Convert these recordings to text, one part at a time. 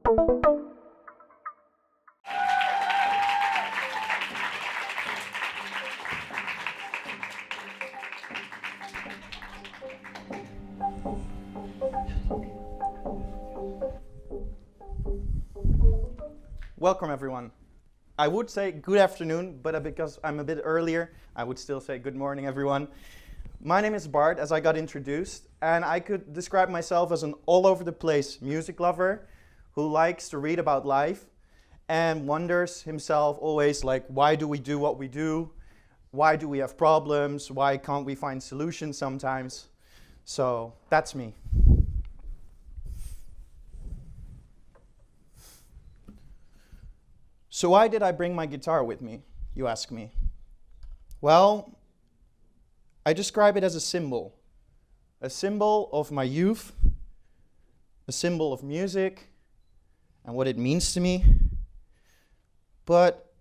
Welcome everyone. I would say good afternoon, but because I'm a bit earlier, I would still say good morning everyone. My name is Bart, as I got introduced, and I could describe myself as an all-over-the-place music lover who likes to read about life and wonders himself always like, why do we do what we do? Why do we have problems? Why can't we find solutions sometimes? So that's me. So why did I bring my guitar with me, you ask me? Well, I describe it as a symbol of my youth, a symbol of music and what it means to me. But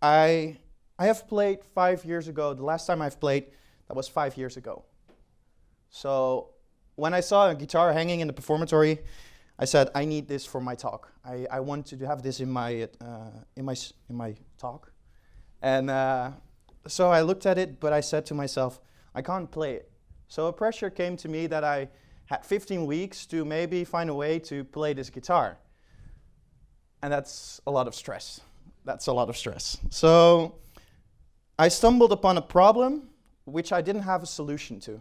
I have played 5 years ago. The last time I've played, that was 5 years ago. So when I saw a guitar hanging in the Performatory, I said, I need this for my talk. I want to have this in my talk. And so I looked at it, but I said to myself, I can't play it. So a pressure came to me that I had 15 weeks to maybe find a way to play this guitar. And that's a lot of stress. So I stumbled upon a problem which I didn't have a solution to.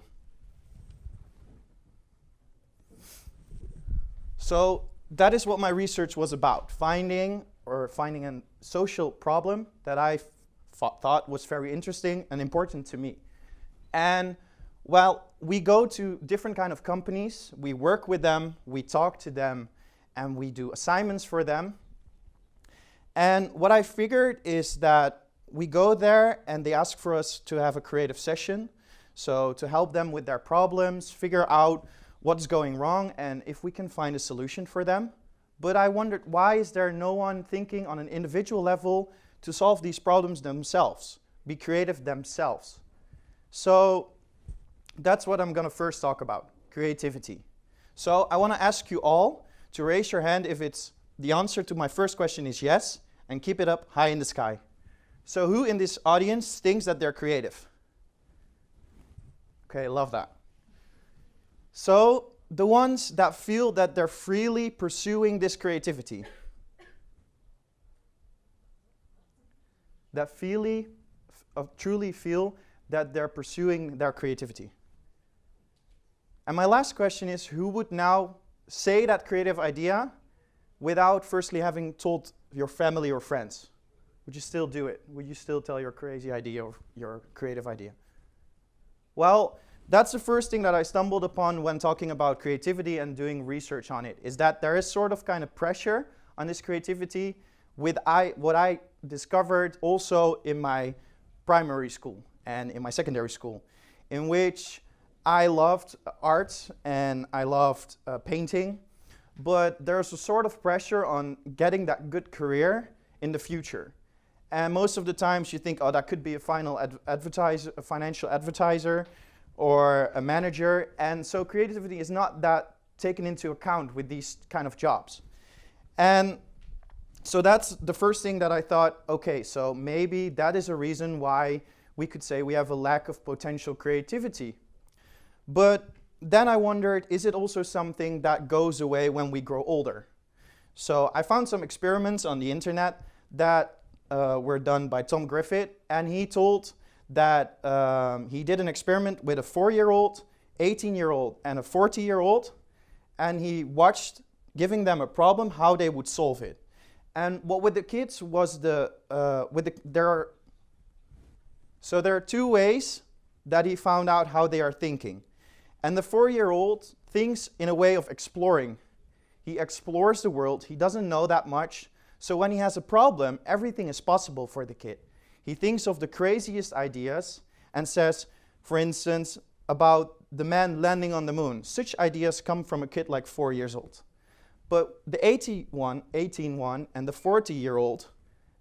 So that is what my research was about, finding a social problem that I thought was very interesting and important to me. And well, we go to different kind of companies, we work with them, we talk to them, and we do assignments for them. And what I figured is that we go there and they ask for us to have a creative session, so to help them with their problems, figure out what's going wrong and if we can find a solution for them. But I wondered, why is there no one thinking on an individual level to solve these problems themselves, be creative themselves? So that's what I'm going to first talk about, creativity. So I want to ask you all to raise your hand if it's the answer to my first question is yes, and keep it up high in the sky. So who in this audience thinks that they're creative? Okay, love that. So the ones that feel that they're freely pursuing this creativity, that truly feel that they're pursuing their creativity. And my last question is, who would now say that creative idea without firstly having told your family or friends? Would you still do it? Would you still tell your crazy idea or your creative idea? Well, that's the first thing that I stumbled upon when talking about creativity and doing research on it, is that there is sort of kind of pressure on this creativity with what I discovered also in my primary school and in my secondary school, in which I loved art and I loved painting, but there's a sort of pressure on getting that good career in the future. And most of the times you think, oh, that could be a financial advertiser, or a manager, and so creativity is not that taken into account with these kind of jobs. And so that's the first thing that I thought, okay, so maybe that is a reason why we could say we have a lack of potential creativity. But then I wondered, is it also something that goes away when we grow older? So I found some experiments on the internet that were done by Tom Griffith, and he told that he did an experiment with a 4-year-old, 18-year-old, and a 40-year-old, and he watched, giving them a problem, how they would solve it. And what with the kids was there are 2 ways that he found out how they are thinking. And the 4-year-old thinks in a way of exploring. He explores the world, he doesn't know that much, so when he has a problem, everything is possible for the kid. He thinks of the craziest ideas and says, for instance, about the man landing on the moon. Such ideas come from a kid like 4 years old. But the 18 one and the 40-year-old,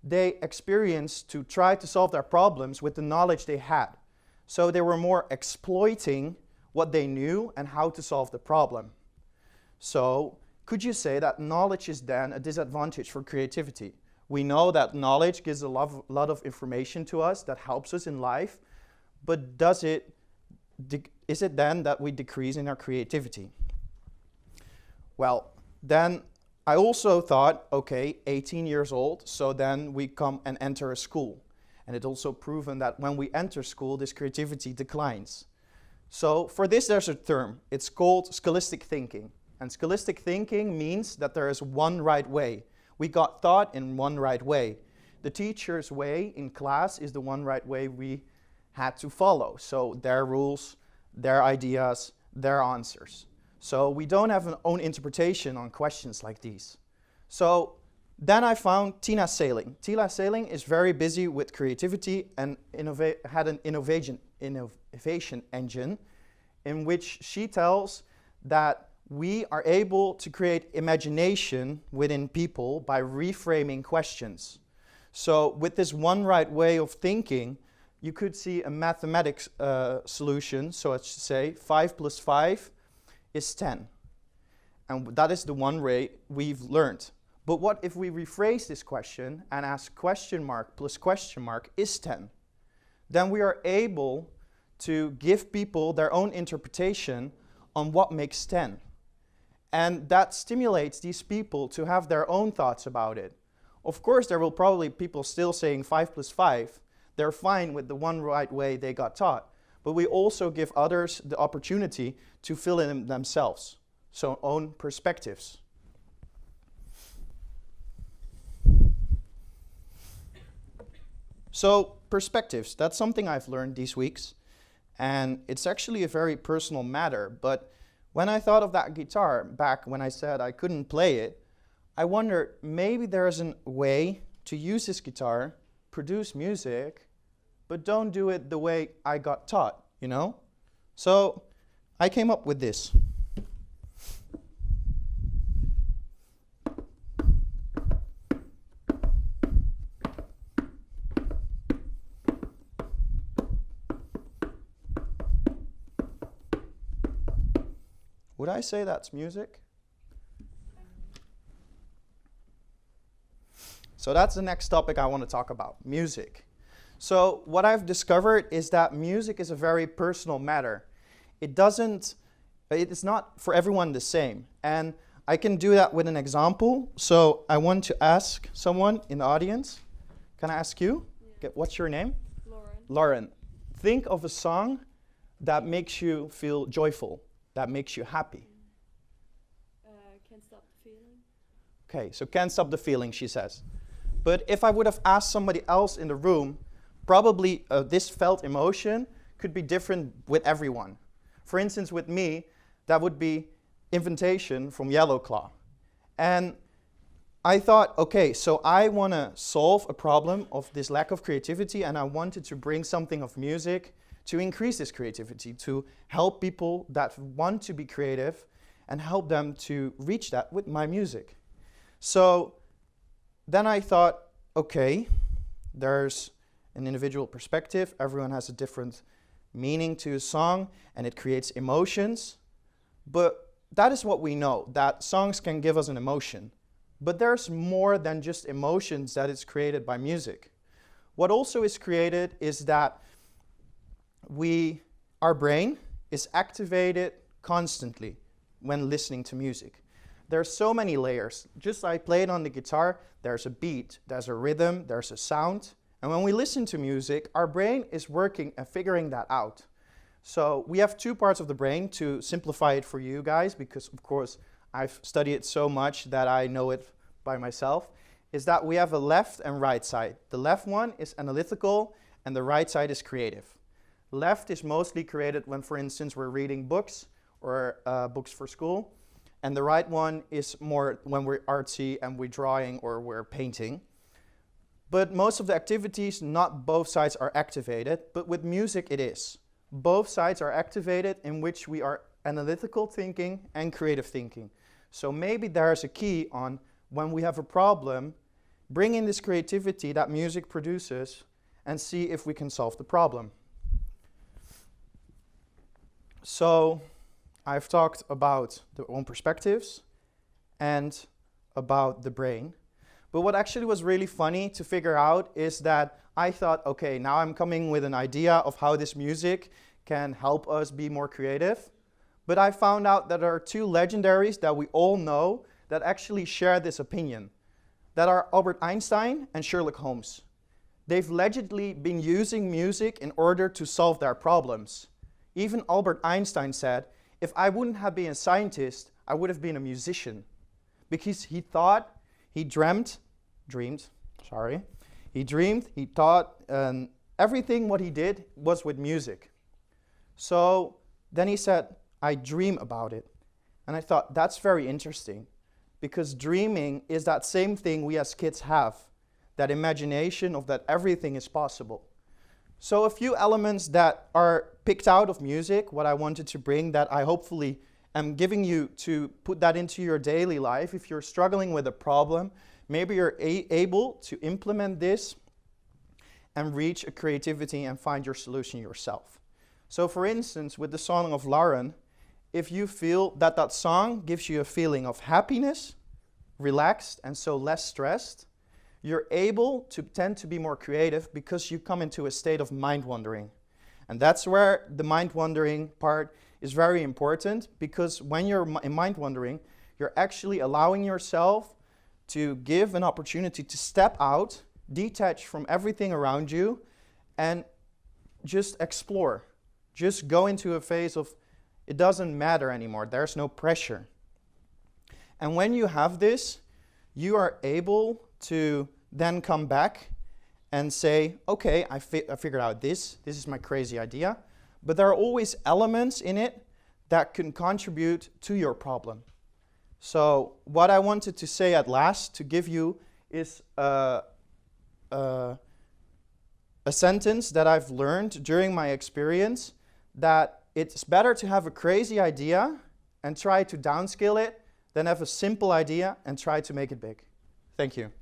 they experienced to try to solve their problems with the knowledge they had. So they were more exploiting what they knew and how to solve the problem. So could you say that knowledge is then a disadvantage for creativity? We know that knowledge gives a lot of information to us that helps us in life, but is it then that we decrease in our creativity? Well, then I also thought, okay, 18 years old, so then we come and enter a school. And it's also proven that when we enter school, this creativity declines. So for this, there's a term. It's called scholastic thinking. And scholastic thinking means that there is one right way. We got taught in one right way. The teacher's way in class is the one right way we had to follow. So their rules, their ideas, their answers. So we don't have an own interpretation on questions like these. So then I found Tina Sailing. Tina Sailing is very busy with creativity and had an innovation engine in which she tells that we are able to create imagination within people by reframing questions. So with this one right way of thinking, you could see a mathematics solution. So let's say 5 plus 5 is 10. And that is the one way we've learned. But what if we rephrase this question and ask question mark plus question mark is 10? Then we are able to give people their own interpretation on what makes 10. And that stimulates these people to have their own thoughts about it. Of course, there will probably people still saying 5 plus 5. They're fine with the one right way they got taught. But we also give others the opportunity to fill in themselves. So own perspectives. So perspectives, that's something I've learned these weeks. And it's actually a very personal matter. But when I thought of that guitar back when I said I couldn't play it, I wondered maybe there's a way to use this guitar, produce music, but don't do it the way I got taught, you know? So I came up with this. Would I say that's music? So that's the next topic I want to talk about, music. So what I've discovered is that music is a very personal matter. It's not for everyone the same. And I can do that with an example. So I want to ask someone in the audience. Can I ask you? Yeah. What's your name? Lauren. Lauren. Think of a song that makes you feel joyful, that makes you happy. Can't Stop the Feeling. Okay, so Can't Stop the Feeling, she says. But if I would have asked somebody else in the room, probably this felt emotion could be different with everyone. For instance, with me, that would be Invitation from Yellow Claw. And I thought, okay, so I want to solve a problem of this lack of creativity, and I wanted to bring something of music to increase this creativity, to help people that want to be creative and help them to reach that with my music. So then I thought, okay, there's an individual perspective. Everyone has a different meaning to a song, and it creates emotions. But that is what we know, that songs can give us an emotion. But there's more than just emotions that is created by music. What also is created is that our brain is activated constantly when listening to music. There's so many layers. Just I played on the guitar, there's a beat, there's a rhythm, there's a sound. And when we listen to music, our brain is working and figuring that out. So we have two parts of the brain to simplify it for you guys, because of course I've studied it so much that I know it by myself, is that we have a left and right side. The left one is analytical and the right side is creative. Left is mostly created when, for instance, we're reading books or books for school. And the right one is more when we're artsy and we're drawing or we're painting. But most of the activities, not both sides are activated, but with music it is. Both sides are activated in which we are analytical thinking and creative thinking. So maybe there's a key on when we have a problem, bring in this creativity that music produces and see if we can solve the problem. So I've talked about their own perspectives, and about the brain. But what actually was really funny to figure out is that I thought, okay, now I'm coming with an idea of how this music can help us be more creative. But I found out that there are two legendaries that we all know that actually share this opinion, that are Albert Einstein and Sherlock Holmes. They've allegedly been using music in order to solve their problems. Even Albert Einstein said, if I wouldn't have been a scientist, I would have been a musician. Because he thought, he thought, everything what he did was with music. So then he said, I dream about it. And I thought, that's very interesting. Because dreaming is that same thing we as kids have. That imagination of that everything is possible. So a few elements that are picked out of music, what I wanted to bring, that I hopefully am giving you to put that into your daily life. If you're struggling with a problem, maybe you're able to implement this and reach a creativity and find your solution yourself. So for instance, with the song of Lauren, if you feel that that song gives you a feeling of happiness, relaxed, and so less stressed, you're able to tend to be more creative because you come into a state of mind wandering. And that's where the mind wandering part is very important, because when you're in mind wandering, you're actually allowing yourself to give an opportunity to step out, detach from everything around you, and just explore. Just go into a phase of it doesn't matter anymore, there's no pressure. And when you have this, you are able to then come back and say, okay, I figured out this is my crazy idea, but there are always elements in it that can contribute to your problem. So what I wanted to say at last to give you is a sentence that I've learned during my experience, that it's better to have a crazy idea and try to downscale it than have a simple idea and try to make it big. Thank you.